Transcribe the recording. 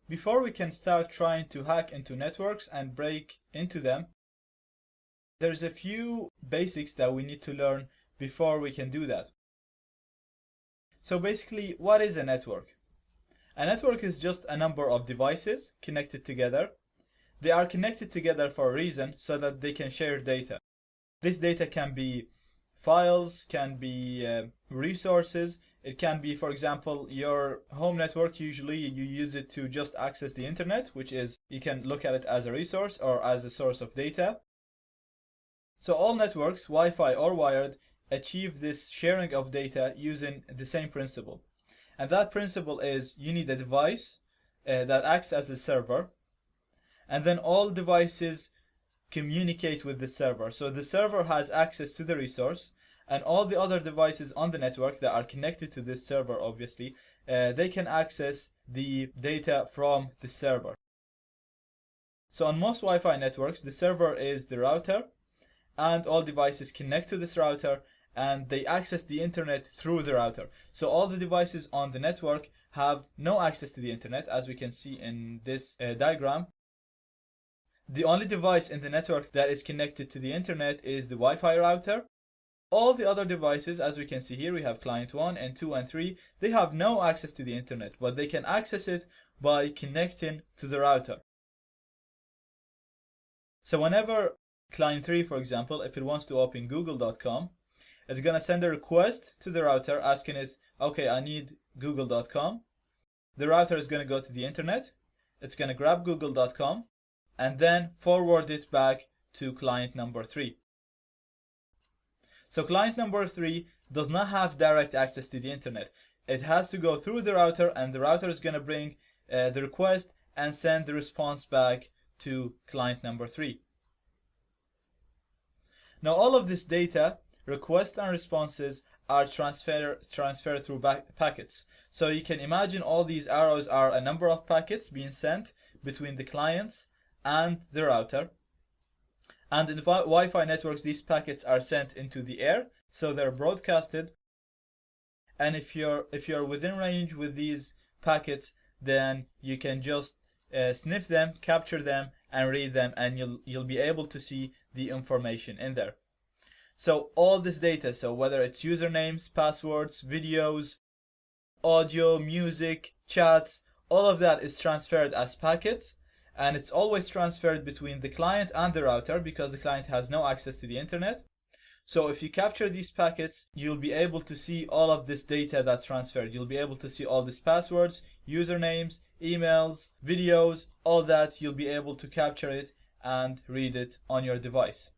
Before we can start trying to hack into networks and break into them, there's a few basics that we need to learn before we can do that. So basically, what is a network? A network is just a number of devices connected together. They are connected together for a reason, so that they can share data. This data can be files, can be resources. It can be, for example, your home network. Usually you use it to just access the internet, which is, you can look at it as a resource or as a source of data. So all networks, Wi-Fi or wired, achieve this sharing of data using the same principle. And that principle is, you need a device that acts as a server, and then all devices communicate with the server. So the server has access to the resource, and all the other devices on the network that are connected to this server, obviously, they can access the data from the server. So on most Wi-Fi networks, the server is the router, and all devices connect to this router, and they access the internet through the router. So all the devices on the network have no access to the internet, as we can see in this diagram. The only device in the network that is connected to the internet is the Wi-Fi router. All the other devices, as we can see here, we have client 1 and 2 and 3, they have no access to the internet, but they can access it by connecting to the router. So whenever client 3, for example, if it wants to open google.com, it's going to send a request to the router asking it, okay, I need google.com. The router is going to go to the internet. It's going to grab google.com and then forward it back to client number 3. So client number 3 does not have direct access to the internet. It has to go through the router, and the router is going to bring the request and send the response back to client number 3. Now all of this data, requests and responses, are transferred through packets. So you can imagine all these arrows are a number of packets being sent between the clients and the router. And in Wi-Fi networks, these packets are sent into the air, so they're broadcasted. And if you're within range with these packets, then you can just sniff them, capture them, and read them, and you'll be able to see the information in there. So all this data, so whether it's usernames, passwords, videos, audio, music, chats, all of that is transferred as packets, and it's always transferred between the client and the router because the client has no access to the internet. So if you capture these packets, you'll be able to see all of this data that's transferred. You'll be able to see all these passwords, usernames, emails, videos, all that. You'll be able to capture it and read it on your device.